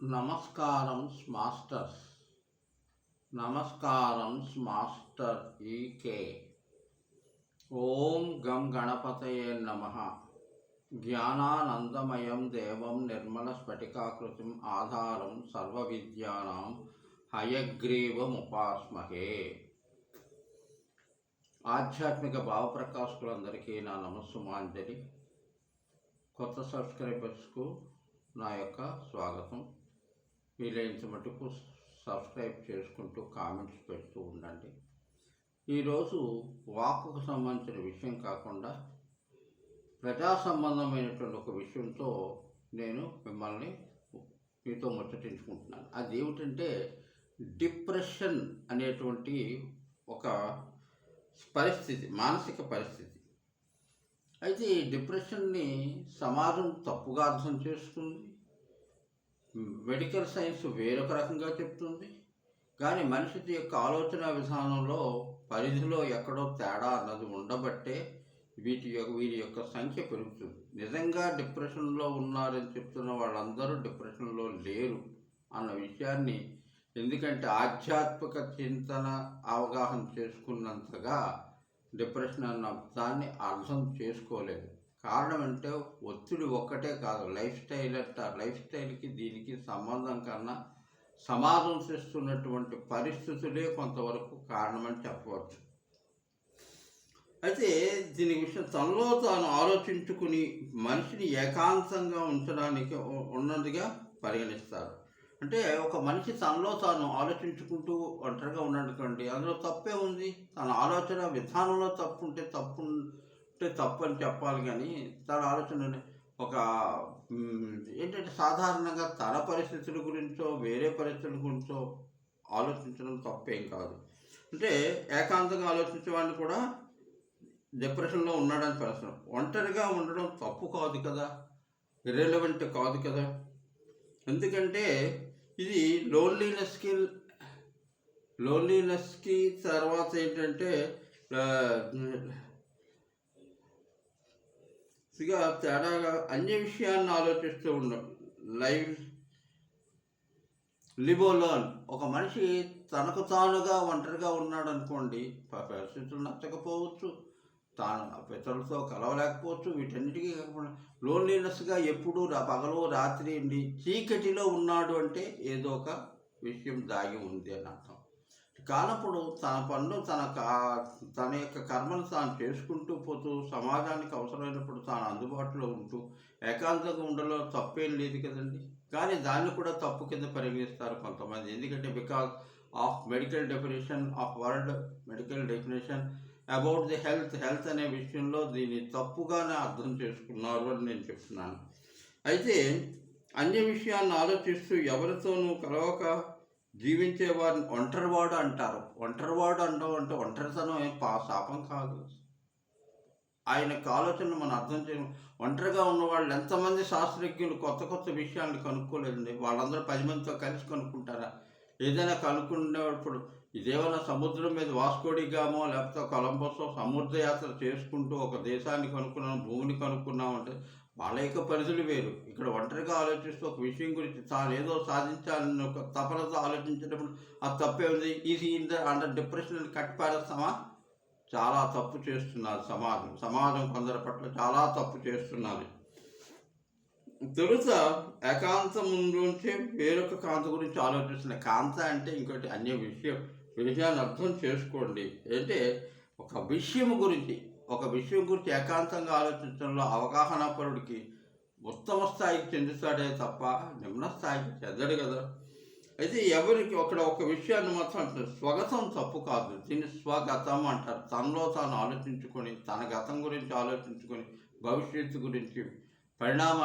నమస్కారం మాస్టర్స్. నమస్కారం మాస్టర్ ఈకే. ఓం గం గణపతయే నమః. జ్ఞానానందమయం దేవం నిర్మల స్ఫటికాకృతిం ఆధారం సర్వవిద్యానాం హయగ్రీవముపాస్మహే. ఆధ్యాత్మిక భావప్రకాశకులందరికీ నా నమస్సుమాంజలి. కొత్త సబ్స్క్రైబర్స్కు నా యొక్క స్వాగతం. వీలైనంత మటుకు సబ్స్క్రైబ్ చేసుకుంటూ కామెంట్స్ పెడుతూ ఉండండి. ఈరోజు వాక్కుకు సంబంధించిన విషయం కాకుండా ప్రజా సంబంధమైనటువంటి ఒక విషయంతో నేను మీతో ముచ్చటించుకుంటున్నాను. అది ఏమిటంటే డిప్రెషన్ అనేటువంటి ఒక పరిస్థితి, మానసిక పరిస్థితి. అయితే ఈ డిప్రెషన్ని సమాజం తప్పుగా అర్థం చేసుకుంది. మెడికల్ సైన్స్ వేరొక రకంగా చెప్తుంది. కానీ మనిషి యొక్క ఆలోచన విధానంలో పరిధిలో ఎక్కడో తేడా అన్నది ఉండబట్టే వీరి యొక్క సంఖ్య పెరుగుతుంది. నిజంగా డిప్రెషన్లో ఉన్నారని చెప్తున్న వాళ్ళందరూ డిప్రెషన్లో లేరు అన్న విషయాన్ని, ఎందుకంటే ఆధ్యాత్మిక చింతన అవగాహన చేసుకున్నంతగా డిప్రెషన్ అన్న దాన్ని అర్థం చేసుకోలేదు. కారణం అంటే ఒత్తిడి ఒక్కటే కాదు, లైఫ్ స్టైల్ అంటారు. లైఫ్ స్టైల్కి దీనికి సంబంధం కన్నా సమాజం చేస్తున్నటువంటి పరిస్థితులే కొంతవరకు కారణమని చెప్పవచ్చు. అయితే దీని విషయం తనలో తాను ఆలోచించుకుని మనిషిని ఏకాంతంగా ఉంచడానికి ఉన్నదిగా పరిగణిస్తారు. అంటే ఒక మనిషి తనలో తాను ఆలోచించుకుంటూ ఒంటరిగా ఉన్నట్టుకోండి, అందులో తప్పే ఉంది. తన ఆలోచన విధానంలో తప్పు ఉంటే తప్పు అని చెప్పాలి. కానీ తన ఆలోచన ఒక ఏంటంటే సాధారణంగా తన పరిస్థితుల గురించో వేరే పరిస్థితుల గురించో ఆలోచించడం తప్పేం కాదు. అంటే ఏకాంతంగా ఆలోచించే వాడిని కూడా డిప్రెషన్లో ఉన్నాడని పరిస్థితి. ఒంటరిగా ఉండడం తప్పు కాదు కదా, ఇర్రెలవెంట్ కాదు కదా. ఎందుకంటే ఇది లోన్లీనెస్కి తర్వాత ఏంటంటే ఇక తేడాగా అన్ని విషయాన్ని ఆలోచిస్తూ ఉండడం. Live alone. ఒక మనిషి తనకు తానుగా ఒంటరిగా ఉన్నాడు అనుకోండి, పరిస్థితులు నచ్చకపోవచ్చు, తాను పితరులతో కలవలేకపోవచ్చు, వీటన్నిటికీ కాకుండా లోన్లీనెస్గా ఎప్పుడు పగలు రాత్రి ఉండి చీకటిలో ఉన్నాడు అంటే ఏదో ఒక విషయం దాగి ఉంది అని అర్థం. కానప్పుడు తన పనులు తన యొక్క కర్మను తాను చేసుకుంటూ పోతూ సమాజానికి అవసరమైనప్పుడు తాను అందుబాటులో ఉంటూ ఏకాంతంగా ఉండలో తప్పేం లేదు కదండి. కానీ దాన్ని కూడా తప్పు కింద పరిగణిస్తారు కొంతమంది. ఎందుకంటే because of medical definition of world medical definition about the health అనే విషయంలో దీన్ని తప్పుగానే అర్థం చేసుకున్నారు అని నేను చెప్తున్నాను. అయితే అన్ని విషయాన్ని ఆలోచిస్తూ ఎవరితోనూ కలవక జీవించే వారిని ఒంటరివాడు అంటారు. ఒంటరివాడు అంటాం అంటే ఒంటరితనం ఏం శాపం కాదు. ఆయనకు ఆలోచనలు మనం అర్థం చేయడం. ఒంటరిగా ఉన్నవాళ్ళు ఎంతమంది శాస్త్రజ్ఞులు కొత్త విషయాలను కనుక్కోలేదండి. వాళ్ళందరూ 10 మందితో కలిసి కనుక్కుంటారా? ఏదైనా కనుక్కునేటప్పుడు ఇదేమైనా సముద్రం మీద వాస్కోడిగామో లేకపోతే కొలంబస్లో సముద్రయాత్ర చేసుకుంటూ ఒక దేశాన్ని కనుక్కున్నాం, భూమిని కనుక్కున్నాం అంటే వాళ్ళ యొక్క పరిధులు వేరు. ఇక్కడ ఒంటరిగా ఆలోచిస్తూ ఒక విషయం గురించి తాను ఏదో సాధించాలని ఒక తపనతో ఆలోచించేటప్పుడు అది తప్పే ఉంది. ఈజీ అండర్ డిప్రెషన్ కట్టిపారేస్తామా? చాలా తప్పు చేస్తున్నారు సమాజం కొందరి పట్ల చాలా తప్పు చేస్తున్నది. తెలుసా, ఏకాంతం నుంచే వేరొక కాంత గురించి ఆలోచిస్తున్న కాంత అంటే ఇంకోటి అన్య విషయాన్ని అర్థం చేసుకోండి. అంటే ఒక విషయం గురించి ఏకాంతంగా ఆలోచించడంలో అవగాహనపరుడికి ఉత్తమ స్థాయికి చెందుతాడే తప్ప నిమ్న స్థాయికి చెందడు కదా. అయితే ఎవరికి ఒక విషయాన్ని మాత్రం స్వగతం తప్పు కాదు, దీన్ని స్వగతం అంటారు. తనలో తాను ఆలోచించుకొని తన గతం గురించి ఆలోచించుకొని భవిష్యత్తు గురించి పరిణామ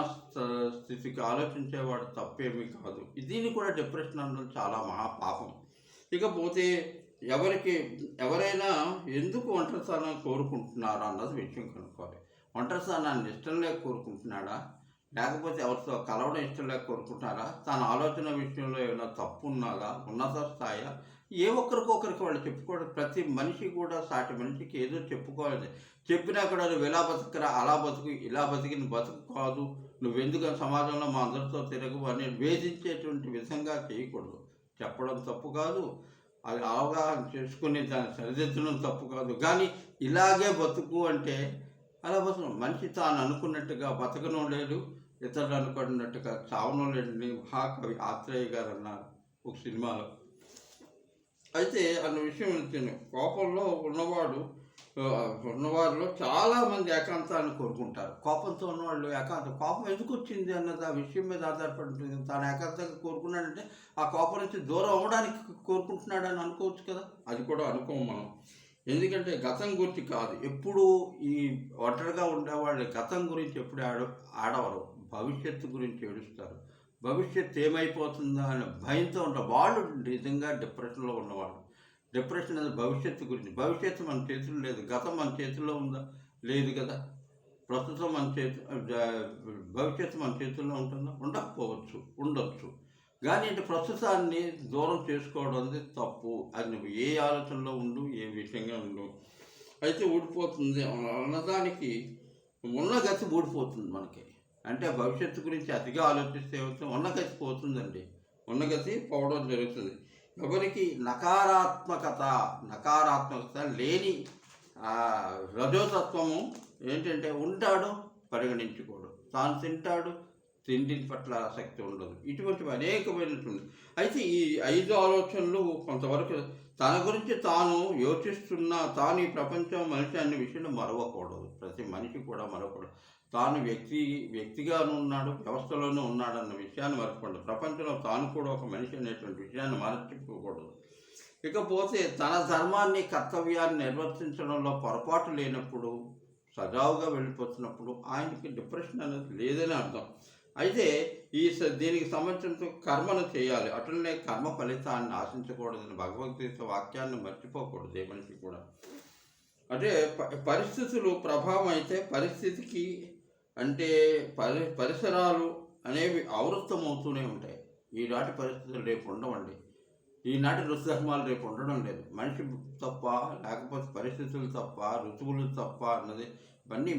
స్థితికి ఆలోచించేవాడు తప్పేమీ కాదు. దీన్ని కూడా డిప్రెషన్ అనడం చాలా మహాపాపం. ఇకపోతే ఎవరైనా ఎందుకు ఒంటరితనం కోరుకుంటున్నారా అన్నది విషయం కనుక్కోవాలి. ఒంటరితనాన్ని ఇష్టం లేక కోరుకుంటున్నాడా, లేకపోతే ఎవరితో కలవడం ఇష్టం లేక కోరుకుంటున్నారా? తన ఆలోచన విషయంలో ఏమైనా తప్పు ఉన్నదా, ఉన్నత స్థాయా? ఏ ఒక్కరికొకరికి వాళ్ళు చెప్పుకోవడం. ప్రతి మనిషి కూడా సాటి మనిషికి ఏదో చెప్పుకోవాలి. చెప్పినా కూడా నువ్వు ఇలా బతుకురా, అలా బతుకు, ఇలా బతికిన బతుకు కాదు, నువ్వెందుకు సమాజంలో మా అందరితో తిరగవు అని వేధించేటువంటి విధంగా చేయకూడదు. చెప్పడం తప్పు కాదు, అది అవగాహన చేసుకుని దాన్ని సరిదిద్దడం తప్పు కాదు. కానీ ఇలాగే బతుకు అంటే అలా బతుకు. మనిషి తాను అనుకున్నట్టుగా బతకడం లేదు, ఇతరులు అనుకున్నట్టుగా చావడం లేదని మహాకవి ఆత్రేయ గారు అన్నారు ఒక సినిమాలో. అయితే అన్న విషయం నేను కోపంలో ఉన్నవారిలో చాలామంది ఏకాంతాన్ని కోరుకుంటారు. కోపంతో ఉన్నవాళ్ళు కోపం ఎందుకు వచ్చింది అన్నది ఆ విషయం మీద ఆధారపడి ఉంటుంది. తాను ఏకాంతంగా కోరుకున్నాడంటే ఆ కోపం నుంచి దూరం అవ్వడానికి కోరుకుంటున్నాడని అనుకోవచ్చు కదా. అది కూడా అనుకోము మనం. ఎందుకంటే గతం గురించి కాదు, ఎప్పుడు ఈ ఒంటరిగా ఉండేవాళ్ళు గతం గురించి ఎప్పుడు ఆడవరు, భవిష్యత్తు గురించి ఏడుస్తారు. భవిష్యత్తు ఏమైపోతుందా అనే భయంతో ఉంటారు వాళ్ళు. నిజంగా డిప్రెషన్లో ఉన్నవాళ్ళు. డిప్రెషన్ అనేది భవిష్యత్తు గురించి. భవిష్యత్తు మన చేతుల్లో లేదు. గతం మన చేతుల్లో ఉందా? లేదు కదా. ప్రస్తుతం భవిష్యత్తు మన చేతుల్లో ఉంటుందా? ఉండకపోవచ్చు, ఉండొచ్చు. కానీ అంటే ప్రస్తుతాన్ని దూరం చేసుకోవడం అనేది తప్పు. అది నువ్వు ఏ ఆలోచనలో ఉండు, ఏ విషయంగా ఉండు, అయితే ఊడిపోతుంది అన్నదానికి ఉన్న గతి ఊడిపోతుంది మనకి. అంటే భవిష్యత్తు గురించి అతిగా ఆలోచిస్తే ఏమవుతుంది? ఉన్న గతి పోతుందండి. ఉన్న గతి పోవడం జరుగుతుంది. ఎవరికి నకారాత్మకత లేని రజోతత్వము ఏంటంటే ఉంటాడు, పరిగణించుకోడు, తాను తింటాడు, తిండి పట్ల ఆసక్తి ఉండదు. ఇటువంటివి అనేకమైనటువంటి. అయితే ఈ 5 ఆలోచనలు కొంతవరకు తన గురించి తాను యోచిస్తున్నా, తాను ఈ ప్రపంచం మనిషి అనే విషయాన్ని మరవకూడదు. ప్రతి మనిషి కూడా మరవకూడదు. తాను వ్యక్తిగాను ఉన్నాడు, వ్యవస్థలోనూ ఉన్నాడు అన్న విషయాన్ని మరవకూడదు. ప్రపంచంలో తాను కూడా ఒక మనిషి అనేటువంటి విషయాన్ని మరచిపోకూడదు. ఇకపోతే తన ధర్మాన్ని, కర్తవ్యాన్ని నిర్వర్తించడంలో పొరపాటు లేనప్పుడు, సజావుగా వెళ్ళిపోతున్నప్పుడు ఆయనకి డిప్రెషన్ అనేది లేదని అర్థం. అయితే దీనికి సంబంధించిన కర్మను చేయాలి. అట్లనే కర్మ ఫలితాన్ని ఆశించకూడదని భగవద్గీత వాక్యాన్ని మర్చిపోకూడదు ఏ మనిషి కూడా. అంటే పరిస్థితులు ప్రభావం అయితే పరిస్థితికి అంటే పరిసరాలు అనేవి ఆవృత్తమవుతూనే ఉంటాయి. ఈనాటి పరిస్థితులు రేపు ఉండవండి. ఈనాటి ఋతుధర్మాలు రేపు ఉండడం లేదు. మనిషి తప్ప, లేకపోతే పరిస్థితులు తప్ప, ఋతువులు తప్ప అన్నది ఇవన్నీ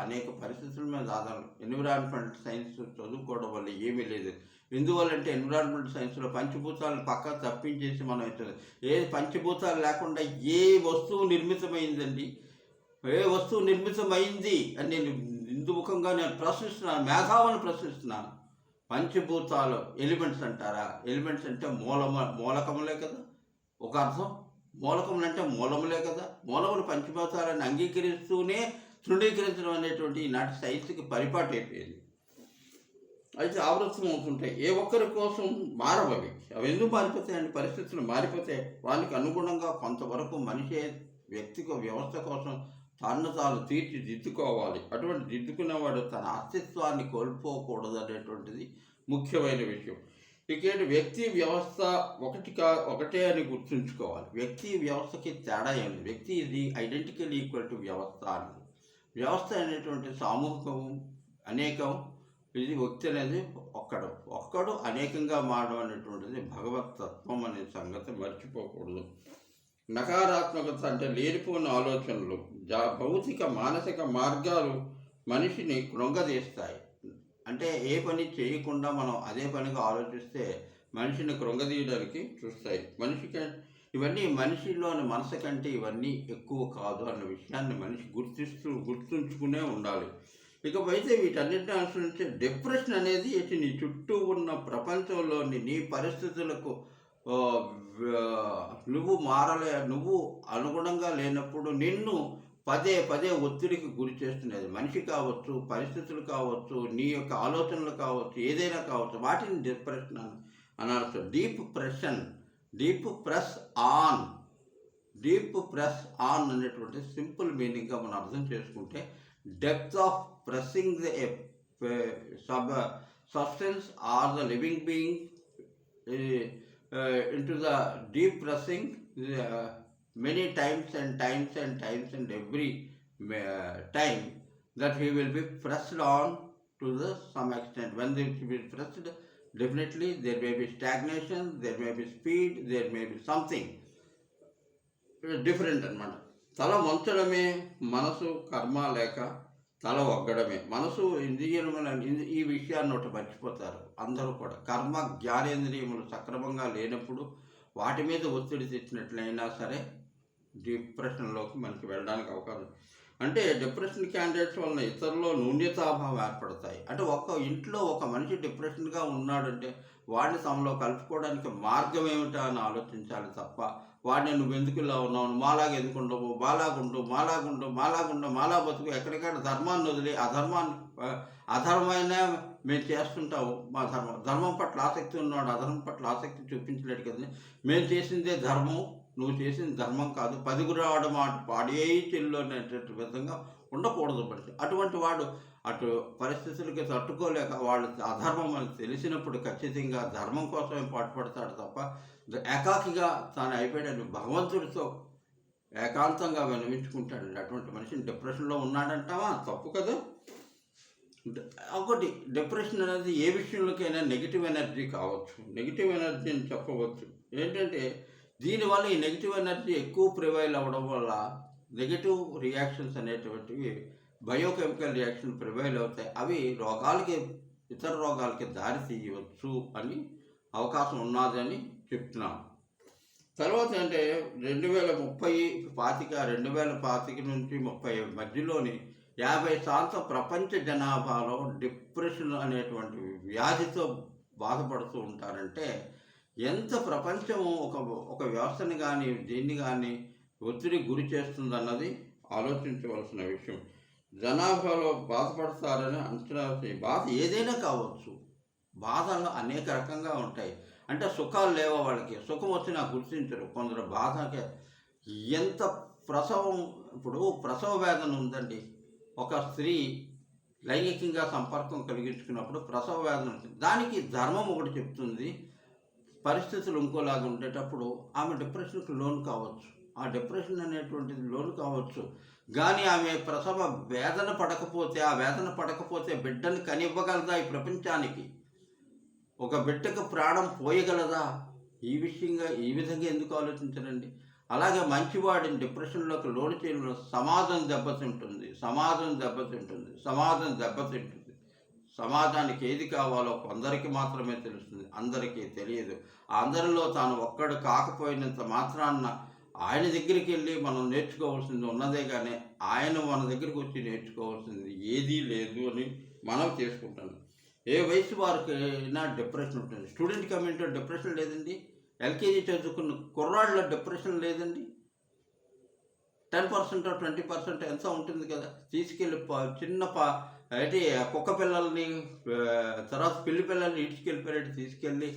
అనేక పరిస్థితుల మీద ఆధారం. ఎన్విరాన్మెంట్ సైన్స్ చదువుకోవడం వల్ల ఏమీ లేదు. ఎందువల్లంటే ఎన్విరాన్మెంట్ సైన్స్లో పంచభూతాలను పక్క తప్పించేసి మనం అవుతుంది. పంచభూతాలు లేకుండా ఏ వస్తువు నిర్మితమైందండి? ఏ వస్తువు నిర్మితమైంది అని నేను ఇందుముఖంగా ప్రశ్నిస్తున్నాను, మేధావులను ప్రశ్నిస్తున్నాను. పంచభూతాలు ఎలిమెంట్స్ అంటారా? ఎలిమెంట్స్ అంటే మూలకములే కదా. ఒక అర్థం మూలకములు అంటే మూలములే కదా. మూలములు పంచభూతాలను అంగీకరిస్తూనే తృణీకరించడం అనేటువంటి ఈనాటి సైన్స్కి పరిపాటు అయిపోయింది. అయితే ఆవృత్తం అవుతుంటాయి. ఏ ఒక్కరి కోసం మారవు అవి ఎందుకు మారిపోతాయండి? పరిస్థితులు మారిపోతే వాళ్ళకి అనుగుణంగా కొంతవరకు మనిషి వ్యవస్థ కోసం తను తాను తీర్చిదిద్దుకోవాలి. అటువంటి దిద్దుకునేవాడు తన అస్తిత్వాన్ని కోల్పోకూడదు అనేటువంటిది ముఖ్యమైన విషయం. ఇకేంటి, వ్యక్తి వ్యవస్థ ఒకటే అని గుర్తుంచుకోవాలి. వ్యక్తి వ్యవస్థకి తేడా ఏంటి? వ్యక్తి ఇది ఐడెంటికల్ ఈక్వల్ టు వ్యవస్థ అనేది. వ్యవస్థ అనేటువంటి సామూహికం, అనేకం. ఇది వ్యక్తి అనేది ఒక్కడు అనేకంగా మారడం అనేటువంటిది భగవత్ తత్వం అనే సంగతి మర్చిపోకూడదు. నకారాత్మకత అంటే లేనిపోయిన ఆలోచనలు, భౌతిక మానసిక మార్గాలు మనిషిని కృంగదీస్తాయి. అంటే ఏ పని చేయకుండా మనం అదే పనిగా ఆలోచిస్తే మనిషిని కృంగదీయడానికి చూస్తాయి. ఇవన్నీ మనిషిలోని మనసు కంటే ఇవన్నీ ఎక్కువ కాదు అన్న విషయాన్ని మనిషి గుర్తుంచుకునే ఉండాలి. ఇకపోతే వీటన్నిటిని అనుసరించి డిప్రెషన్ అనేది నీ చుట్టూ ఉన్న ప్రపంచంలోని నీ పరిస్థితులకు నువ్వు అనుగుణంగా లేనప్పుడు నిన్ను పదే ఒత్తిడికి గురి చేస్తున్నది. మనిషి కావచ్చు, పరిస్థితులు కావచ్చు, నీ యొక్క ఆలోచనలు కావచ్చు, ఏదైనా కావచ్చు, వాటిని డిప్రెషన్ అని అర్థం. డీప్ ప్రెస్ ఆన్ అనేటువంటి సింపుల్ మీనింగ్గా మనం అర్థం చేసుకుంటే, depth of pressing the substance or the living being into the deep pressing many times and every time that he will be pressed on to some extent. When they will be pressed, definitely there may be stagnation, there may be speed, there may be something different అన్నమాట. తల వంచడమే మనసు కర్మ లేక తల ఒగ్గడమే. మనసు ఇంద్రియముల ఈ విషయాన్ని ఒకటి మర్చిపోతారు అందరూ కూడా. కర్మ జ్ఞానేంద్రియములు సక్రమంగా లేనప్పుడు వాటి మీద ఒత్తిడి తెచ్చినట్లయినా సరే డిప్రెషన్లోకి మనకి వెళ్ళడానికి అవకాశం. అంటే డిప్రెషన్ క్యాండిడేట్స్ వలన ఇతరుల్లో న్యూన్యతాభావం ఏర్పడతాయి. అంటే ఇంట్లో ఒక మనిషి డిప్రెషన్గా ఉన్నాడంటే వాడిని తమలో కలుపుకోవడానికి మార్గం ఏమిటా అని ఆలోచించాలి తప్ప వాడిని నువ్వెందుకు ఇలా ఉన్నావు, మాలాగా ఎందుకు ఉండవు, మాలా బతుకు, ఎక్కడికక్కడ ధర్మాన్ని వదిలి అధర్మైన మేము చేస్తుంటాము. మా ధర్మం పట్ల ఆసక్తి ఉన్నాడు, అధర్మం పట్ల ఆసక్తి చూపించలేడు కదా. మేము చేసిందే ధర్మం, నువ్వు చేసింది ధర్మం కాదు, పదిగురావడం మాట పాడే చెల్లు అనేటువంటి విధంగా ఉండకూడదు మనిషి. అటువంటి వాడు అటు పరిస్థితులకి తట్టుకోలేక వాళ్ళు అధర్మం అని తెలిసినప్పుడు ఖచ్చితంగా ధర్మం కోసమే పాటుపడతాడు తప్ప ఏకాకిగా తాను అయిపోయాడని భగవంతుడితో ఏకాంతంగా వినమించుకుంటాడండి. అటువంటి మనిషిని డిప్రెషన్లో ఉన్నాడంటావా? తప్పు కదా. ఒకటి డిప్రెషన్ అనేది ఏ విషయంలోకైనా నెగిటివ్ ఎనర్జీ కావచ్చు, నెగిటివ్ ఎనర్జీ అని చెప్పవచ్చు. ఏంటంటే దీనివల్ల ఈ నెగిటివ్ ఎనర్జీ ఎక్కువ ప్రివైల్ అవ్వడం వల్ల నెగిటివ్ రియాక్షన్స్ అనేటువంటివి బయోకెమికల్ రియాక్షన్ ప్రివైల్ అవుతాయి. అవి ఇతర రోగాలకి దారి తీయవచ్చు అని అవకాశం ఉన్నదని చెప్తున్నాం. తర్వాత అంటే 2025 నుంచి 30 మధ్యలోని 50% ప్రపంచ జనాభాలో డిప్రెషన్ అనేటువంటి వ్యాధితో బాధపడుతూ ఉంటారంటే ఎంత ప్రపంచము ఒక వ్యవస్థని కానీ దీన్ని కానీ ఒత్తిడి గురి చేస్తుందన్నది ఆలోచించవలసిన విషయం. జనాభాలో బాధపడతారని అంచనా బాధ ఏదైనా కావచ్చు. బాధలు అనేక రకంగా ఉంటాయి. అంటే సుఖాలు లేవో వాళ్ళకి, సుఖం వచ్చినా గుర్తించరు. కొందరు బాధకి ఎంత ఇప్పుడు ప్రసవ వేదన ఉందండి. ఒక స్త్రీ లైంగికంగా సంపర్కం కలిగించుకున్నప్పుడు ప్రసవ వేదన ఉంటుంది. దానికి ధర్మం ఒకటి చెప్తుంది, పరిస్థితులు ఇంకోలాగా ఉండేటప్పుడు ఆమె డిప్రెషన్కి లోను కావచ్చు. ఆ డిప్రెషన్ అనేటువంటిది లోను కావచ్చు. కానీ ఆమె ప్రసవ వేదన పడకపోతే బిడ్డను కనివ్వగలదా ఈ ప్రపంచానికి? ఒక బిడ్డకు ప్రాణం పోయగలదా? ఈ విధంగా ఎందుకు ఆలోచించరండి? అలాగే మంచివాడిని డిప్రెషన్లోకి లోను చేయడంలో సమాజం దెబ్బతింటుంది. సమాజానికి ఏది కావాలో కొందరికి మాత్రమే తెలుస్తుంది, అందరికీ తెలియదు. అందరిలో తాను ఒక్కడు కాకపోయినంత మాత్రాన ఆయన దగ్గరికి వెళ్ళి మనం నేర్చుకోవాల్సింది ఉన్నదే కానీ ఆయన మన దగ్గరికి వచ్చి నేర్చుకోవాల్సింది ఏదీ లేదు అని మనం చేసుకుంటాను. ఏ వయసు వారికైనా డిప్రెషన్ ఉంటుంది. స్టూడెంట్ కమ్యూనిటీలో డిప్రెషన్ లేదండి. ఎల్కేజీ చదువుకున్న కుర్రాళ్ళలో డిప్రెషన్ లేదండి. 10% 20% ఎంత ఉంటుంది కదా. తీసుకెళ్ళి కుక్క పిల్లల్ని తర్వాత పిల్లి పిల్లల్ని ఇడ్చుకెళ్ళిపోయేట్టు తీసుకెళ్ళి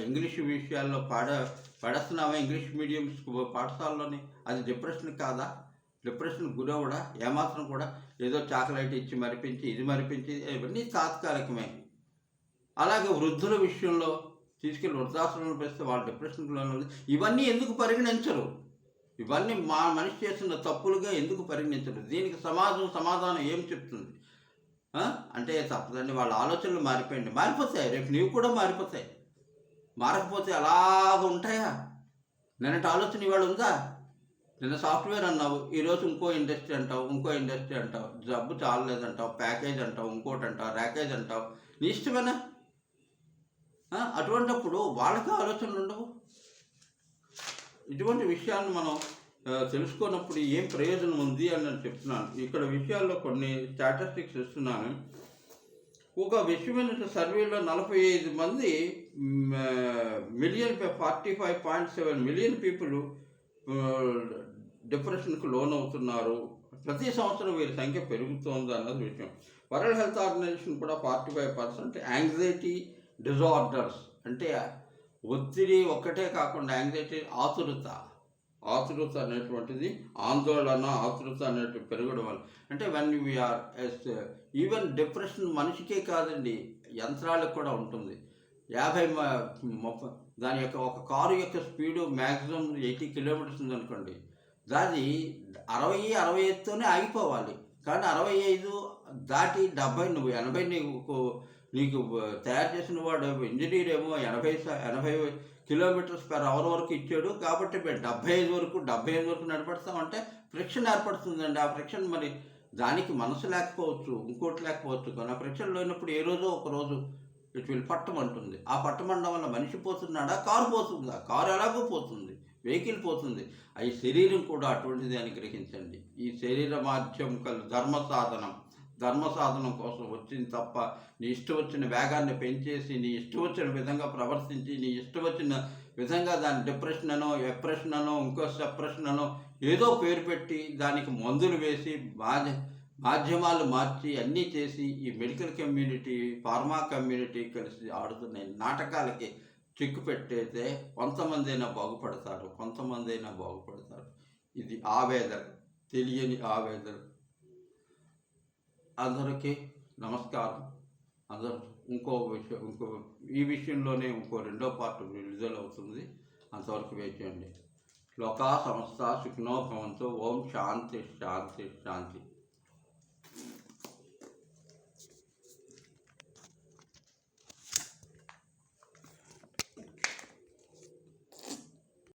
ఇంగ్లీష్ విషయాల్లో పడేస్తున్నామా ఇంగ్లీష్ మీడియం పాఠశాలలోని? అది డిప్రెషన్ కాదా? డిప్రెషన్ గురవుడా? ఏమాత్రం కూడా. ఏదో చాక్లెట్ ఇచ్చి మరిపించి ఇవన్నీ తాత్కాలికమే. అలాగే వృద్ధుల విషయంలో తీసుకెళ్ళి వృద్ధాశ్రమంలో పెడితే వాళ్ళు డిప్రెషన్కి లోనవుతుంది. ఇవన్నీ ఎందుకు పరిగణించరు? ఇవన్నీ మనిషి చేస్తున్న తప్పులుగా ఎందుకు పరిగణించరు? దీనికి సమాధానం ఏం చెప్తుంది అంటే తప్పదండి. వాళ్ళ ఆలోచనలు మారిపోతాయి. రేపు నీవు కూడా మారిపోతాయి. మారకపోతే అలాగ ఉంటాయా? నిన్నటి ఆలోచన ఇవాళ ఉందా? నిన్న సాఫ్ట్వేర్ అన్నావు, ఈరోజు ఇంకో ఇండస్ట్రీ అంటావు, జబ్బు చాలలేదంటావు, ప్యాకేజ్ అంటావు, ఇంకోటి అంటావు, ర్యాకేజ్ అంటావు. నీ ఇష్టమేనా? అటువంటిప్పుడు వాళ్ళకి ఆలోచనలు ఉండవు. ఇటువంటి విషయాలను మనం తెలుసుకున్నప్పుడు ఏం ప్రయోజనం ఉంది అని నేను చెప్తున్నాను. ఇక్కడ విషయాల్లో కొన్ని స్టాటిస్టిక్స్ ఇస్తున్నాను. ఒక విశ్వమైన సర్వేలో 45 మంది మిలియన్ 45.7 మిలియన్ పీపుల్ డిప్రెషన్కు లోనవుతున్నారు. ప్రతి సంవత్సరం వీరి సంఖ్య పెరుగుతోంది అన్నది విషయం. వరల్డ్ హెల్త్ ఆర్గనైజేషన్ కూడా 45% యాంగ్జైటీ డిజార్డర్స్ అంటే ఒత్తిడి ఒక్కటే కాకుండా యాంగ్జైటీ ఆతురత అనేటువంటిది ఆతురత అనేటువంటి పెరగడం వల్ల అంటే వెన్ వీఆర్ ఈవెన్ డిప్రెషన్ మనిషికే కాదండి, యంత్రాలకు కూడా ఉంటుంది. 50-30 దాని యొక్క ఒక కారు యొక్క స్పీడు మ్యాక్సిమం 80 కిలోమీటర్స్ ఉందనుకోండి, దాని 60-65తోనే ఆగిపోవాలి. కానీ 65 దాటి 70 నువ్వు 80 నీకు తయారు చేసిన వాడు ఇంజనీర్ ఏమో 80 కిలోమీటర్స్ పర్ అవర్ వరకు ఇచ్చాడు. కాబట్టి మేము 75 వరకు నడపడతామంటే ఫ్రిక్షన్ ఏర్పడుతుందండి. ఆ ఫ్రిక్షన్ మరి దానికి మనసు లేకపోవచ్చు, ఇంకోటి లేకపోవచ్చు. కానీ ఆ ప్రెషర్ లేనప్పుడు ఏ రోజో ఒక రోజు ఇట్ విల్ పట్టమంటుంది. ఆ పట్టమనడం వల్ల మనిషి పోతున్నాడా? కారు పోతుందా? కారు ఎలాగో పోతుంది. వెహికల్ పోతుంది. ఈ శరీరం కూడా అటువంటిదే అని గ్రహించండి. ఈ శరీర మాధ్యం ధర్మ సాధనం కోసం వచ్చింది తప్ప నీ ఇష్టం వచ్చిన వేగాన్ని పెంచేసి, నీ ఇష్టం వచ్చిన విధంగా ప్రవర్తించి, నీ ఇష్టం వచ్చిన విధంగా దాన్ని డిప్రెషన్ అనో, ఎప్రెషన్ అనో, ఇంకో సెప్రెషన్ అనో ఏదో పేరు పెట్టి దానికి మందులు వేసి మాధ్యమాలు మార్చి అన్నీ చేసి ఈ మెడికల్ కమ్యూనిటీ, ఫార్మా కమ్యూనిటీ కలిసి ఆడుతున్న ఈ నాటకాలకి చిక్కు పెట్టయితే కొంతమందైనా బాగుపడతారు. ఇది ఆవేదన, తెలియని ఆవేదన. అందరికీ నమస్కారం. అందరూ ఈ విషయంలోనే ఇంకో రెండో పార్ట్ విడుదలవుతుంది. అంతవరకు వెయిట్ చేయండి. లోకా సమస్త సుఖినో భవంతు. ఓం శాంతి శాంతి శాంతి.